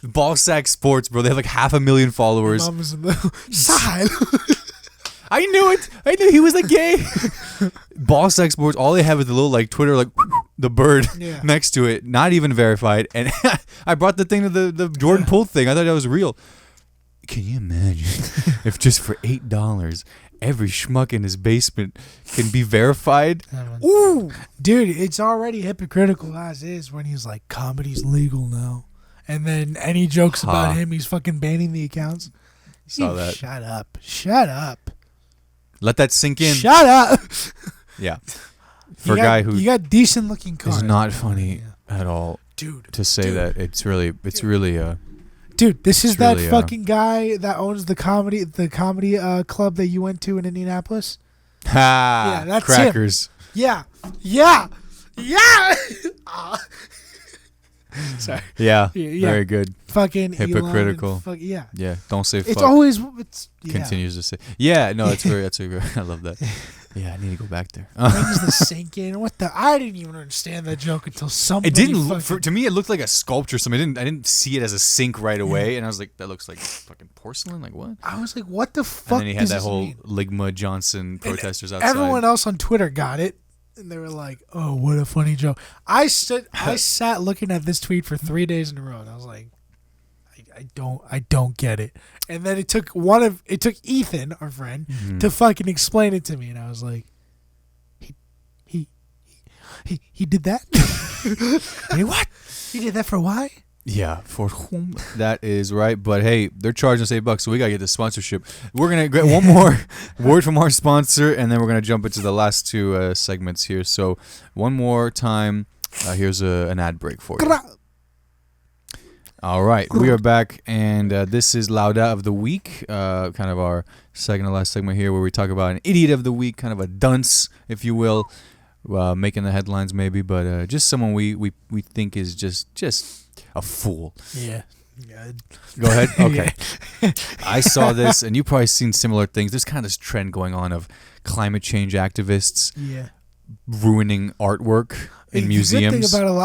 Ball sack sports, bro. They have like 500,000 followers. Sohile. I knew it. I knew he was like gay. Ball sack sports. All they have is the little like Twitter like the bird next to it. Not even verified. And I brought the thing to the Jordan Poole thing. I thought that was real. Can you imagine if just for $8 every schmuck in his basement can be verified? Ooh, dude, it's already hypocritical as is when he's like, comedy's legal now, and then any jokes about him, he's fucking banning the accounts. Saw that. Shut up. Let that sink in. Shut up. Yeah. For a guy who you got decent looking cars. Is not funny at all, dude. To say that it's really Dude, this is that fucking guy that owns the comedy club that you went to in Indianapolis. Yeah, that's crackers. Him. Yeah. Sorry. Yeah. Very good. Fucking hypocritical. Yeah. Don't say fuck. It's always continues to say. Yeah. No, that's very. I love that. Yeah, I need to go back there. Brings the sink in. I didn't even understand that joke until somebody. It didn't look to me. It looked like a sculpture. I didn't see it as a sink right away, and I was like, that looks like fucking porcelain. Like what? I was like, what the fuck? And then he had that whole Ligma Johnson protesters outside. Everyone else on Twitter got it. And they were like, "Oh, what a funny joke!" I sat looking at this tweet for 3 days in a row, and I was like, "I don't get it." And then it took Ethan, our friend, to fucking explain it to me, and I was like, "He did that." Wait, what? You did that for why? Yeah, for whom? That is right. But hey, they're charging us $8, so we gotta get the sponsorship. We're gonna get one more word from our sponsor, and then we're gonna jump into the last two segments here. So one more time, here's an ad break for you. All right, we are back, and this is Lauda of the Week, kind of our second to last segment here, where we talk about an idiot of the week, kind of a dunce, if you will, making the headlines maybe, but just someone we think is just a fool. Yeah. Go ahead. Okay. I saw this, and you've probably seen similar things. There's kind of this trend going on of climate change activists ruining artwork in museums. The good thing about a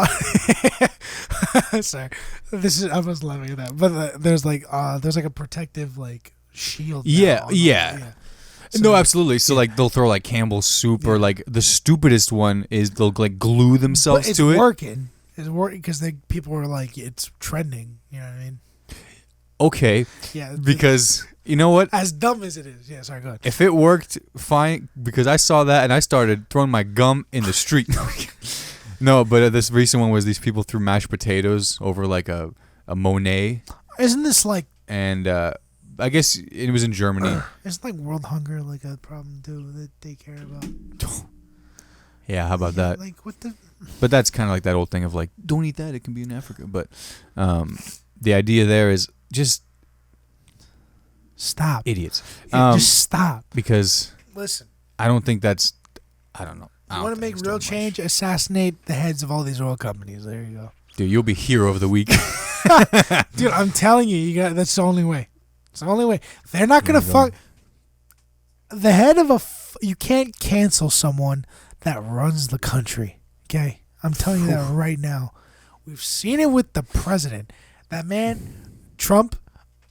lot. Sorry, I was laughing at that, but there's like a protective like shield. Yeah. So, no, absolutely. So like they'll throw like Campbell's soup, or like the stupidest one is they'll like glue themselves to it. It's working. It's working because people were like, it's trending. You know what I mean? Okay. Yeah. Because you know what? As dumb as it is. Yeah. Sorry. Go ahead. If it worked, fine. Because I saw that and I started throwing my gum in the street. No, but this recent one was these people threw mashed potatoes over like a Monet. Isn't this like? And I guess it was in Germany. Isn't like world hunger like a problem too that they care about? Yeah. How about that? Like what the? But that's kind of like that old thing of like, don't eat that, it can be in Africa. But the idea there is just stop. Idiots. Just stop. Because listen, I don't think that's, I don't know. You want to make real change? Assassinate the heads of all these oil companies. There you go. Dude, you'll be hero of the week. Dude, I'm telling you, that's the only way. It's the only way. They're not going to fuck. The head of you can't cancel someone that runs the country. Okay, I'm telling you that right now. We've seen it with the president. That man, Trump,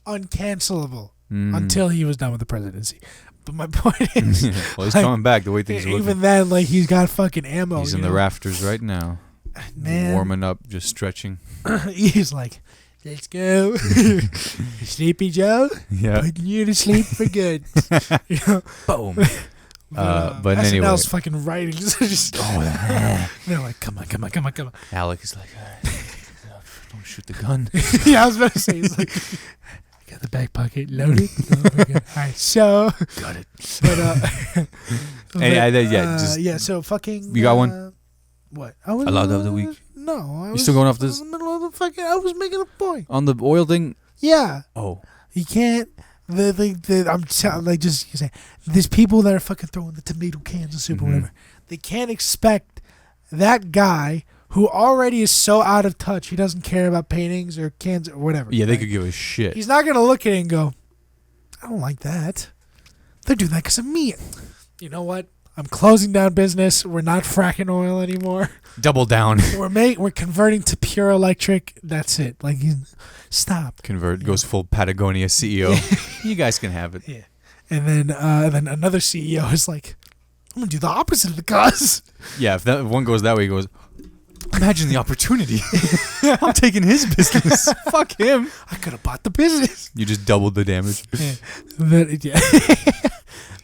uncancelable until he was done with the presidency. But my point is, well, he's coming back the way things are looking. Even then, like he's got fucking ammo. He's in the rafters right now, man, warming up, just stretching. He's like, let's go, Sleepy Joe. Yeah, putting you to sleep for good. You know? Boom. But anyway, SNL's fucking writing. They're like, come on. Alec is like, don't shoot the gun. Yeah, I was about to say, he's like, I got the back pocket loaded. All right, so got it. But so fucking. You got one? What? I love the week. No, you still going off this? In the middle of the fucking. I was making a point on the oil thing. Yeah. Oh. You can't. I'm like just saying. There's people that are fucking throwing the tomato cans of soup or whatever. They can't expect that guy who already is so out of touch. He doesn't care about paintings or cans or whatever. Yeah, they could give a shit. He's not gonna look at it and go, I don't like that. They're doing that because of me. You know what? I'm closing down business. We're not fracking oil anymore. Double down. We're converting to pure electric. That's it. Like, stop. Convert goes full Patagonia CEO. You guys can have it. Yeah. And then another CEO is like, I'm gonna do the opposite of the cause. Yeah, if one goes that way, he goes, imagine the opportunity. I'm taking his business. Fuck him. I could have bought the business. You just doubled the damage. Yeah.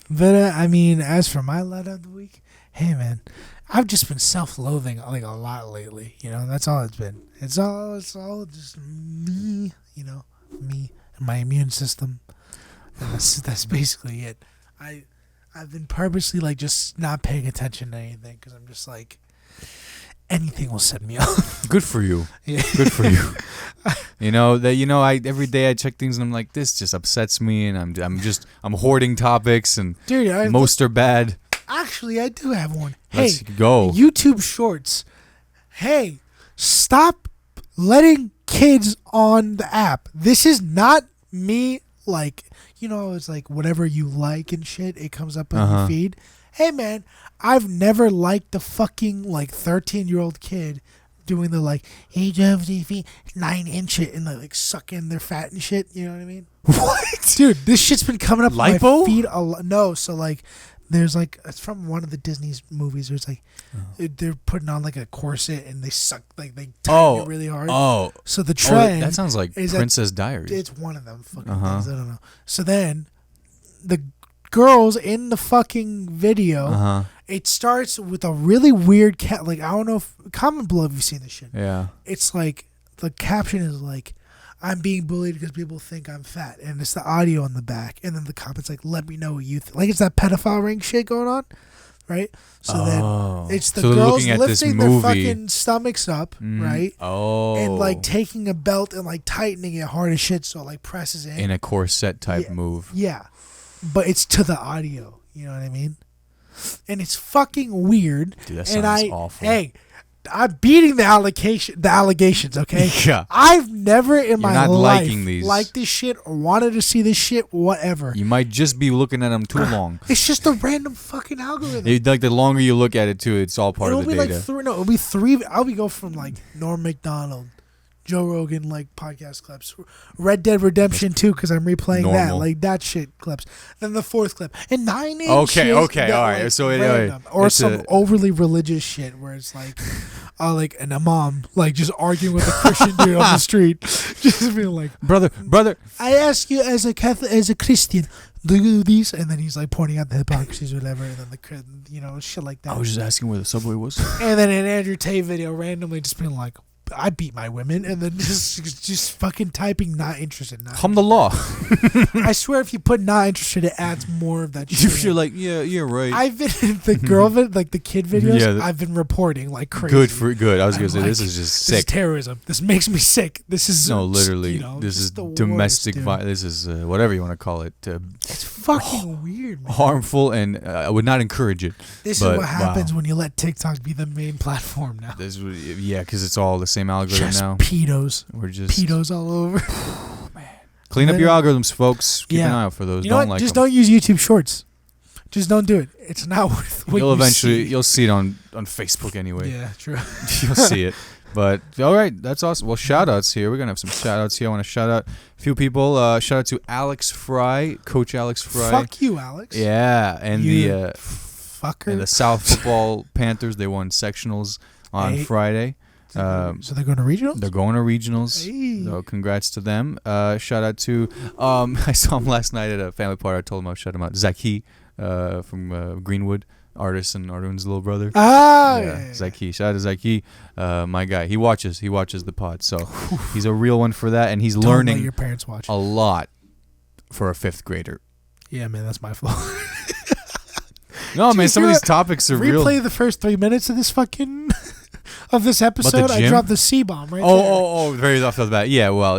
But I mean, as for my let of the week, hey man, I've just been self-loathing like a lot lately. You know, that's all it's been. It's all just me. You know, me and my immune system. And that's basically it. I've been purposely like just not paying attention to anything because I'm just like, anything will set me off. Good for you. Yeah. Good for you. I every day I check things and I'm like, this just upsets me, and I'm hoarding topics, and dude, most are bad. Actually, I do have one. Let's go. YouTube Shorts. Hey, stop letting kids on the app. This is not me. Like, it's like whatever you like and shit. It comes up on your feed. Hey man, I've never liked the fucking like 13-year-old kid doing the like 8 feet 9 inch it and like sucking their fat and shit. You know what I mean? What, dude? This shit's been coming up Lipo? on my feed a lot. No, so like there's like it's from one of the Disney's movies. There's like they're putting on like a corset and they suck like they tighten it really hard. Oh, so the trend that sounds like Princess Diaries. It's one of them fucking things. I don't know. So then the girls in the fucking video. It starts with a really weird like, I don't know if comment below if you've seen this shit. Yeah. It's like the caption is like, I'm being bullied because people think I'm fat, and it's the audio on the back, and then the comments like, let me know what you think. Like, it's that pedophile ring shit going on, right? So then it's the girls lifting their fucking stomachs up, right? And like taking a belt and like tightening it hard as shit, so it like presses in a corset type move. Yeah, but it's to the audio. You know what I mean? And it's fucking weird. Dude, that sounds awful. Hey, I'm beating the allegations, okay? Yeah. I've never in my life these. liked this shit or wanted to see this shit, whatever. You might just be looking at them too long. It's just a random fucking algorithm. Like the longer you look at it too, it's all part of the data. It'll be three. I'll go from like Norm Macdonald, Joe Rogan, like podcast clips, Red Dead Redemption 2 because I'm replaying that, like that shit clips. Then the 4th clip and 9 inches. Okay, all right. Like, so random. Or some overly religious shit where it's like, like an imam, like just arguing with a Christian dude on the street, just being like, brother, I ask you as a Catholic, as a Christian, do you do these? And then he's like pointing out the hypocrisies or whatever, and then the shit like that. I was just asking where the subway was. And then an Andrew Tate video randomly just being like, I beat my women, and then just fucking typing not interested. Alhamdulillah. I swear, if you put not interested, it adds more of that shit. You're like, yeah, you're right. I've been the girl, like the kid videos. Yeah, I've been reporting like crazy. Good. I was gonna say this is just sick. This is terrorism. This makes me sick. This is literally. This is domestic violence. This is whatever you want to call it. It's fucking weird, man. Harmful, and I would not encourage it. This is what happens when you let TikTok be the main platform now. Because it's all the same algorithm just now. We're just pedos all over. Oh, man. Clean up your algorithms, folks. Keep an eye out for those. Don't use YouTube Shorts. Just don't do it. It's not worth what you'll see it on Facebook anyway. Yeah, true. You'll see it. But all right, that's awesome. Well, shout outs here. We're gonna have some shout outs here. I want to shout out a few people. Shout out to Alex Fry, Coach Alex Fry. Fuck you, Alex. Yeah, and fucker. And the South Football Panthers, they won sectionals on Friday. So they're going to regionals? They're going to regionals. Hey. So congrats to them. Shout out to I saw him last night at a family party. I told him I'll shout him out. Zaki from Greenwood, artist and Arun's little brother. Zaki. Shout out to Zaki, my guy. He watches the pod, so he's a real one for that, and he's learning your parents watch a lot for a 5th grader. Yeah, man, that's my fault. No, man, some of these topics are real. Replay the first 3 minutes of this fucking of this episode. I dropped the C-bomb right there. Oh, very off the bat. Yeah, well,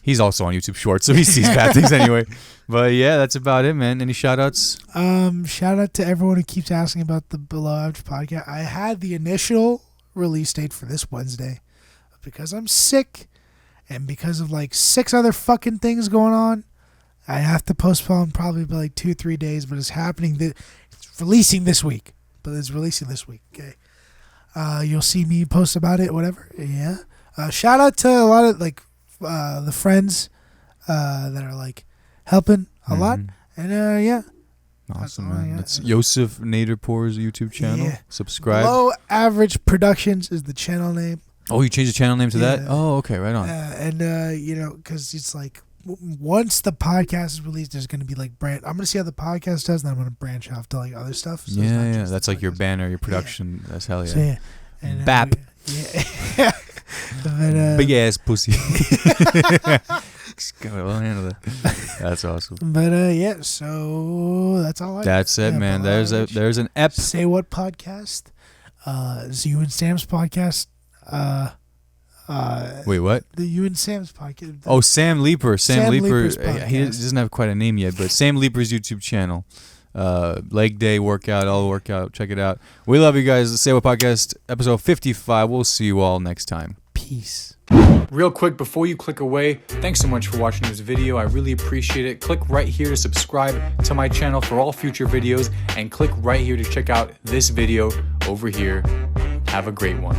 he's also on YouTube Shorts, so he sees bad things anyway. But yeah, that's about it, man. Any shout-outs? Shout out to everyone who keeps asking about the Below Average podcast. I had the initial release date for this Wednesday. Because I'm sick and because of like 6 other fucking things going on, I have to postpone probably by like 2-3 days, but it's happening. It's releasing this week. Okay. You'll see me post about it, whatever. Yeah. Shout out to a lot of like the friends that are like helping a lot. And yeah. Awesome, man. That's Yousuf Naderpoor's YouTube channel. Yeah. Subscribe. Below Average Productions is the channel name. Oh, you changed the channel name to that? Oh, okay, right on. And because it's like once the podcast is released, there's going to be like I'm going to see how the podcast does, then I'm going to branch off to like other stuff. So yeah. That's like your banner, your production. Yeah. That's hell yeah. So, yeah. And, BAP. Yeah. But, big ass pussy. We'll handle that. That's awesome. But yeah, so that's all. That's it, man. There's an ep. Say What podcast? It's You and Sam's podcast. Wait, what? The You and Sam's podcast. Oh, Sam Leeper. Sam Leeper. Podcast. He doesn't have quite a name yet, but Sam Leeper's YouTube channel. Leg day workout, all workout. Check it out. We love you guys. Say What podcast, episode 55. We'll see you all next time. Peace. Real quick, before you click away, thanks so much for watching this video. I really appreciate it. Click right here to subscribe to my channel for all future videos, and click right here to check out this video over here. Have a great one.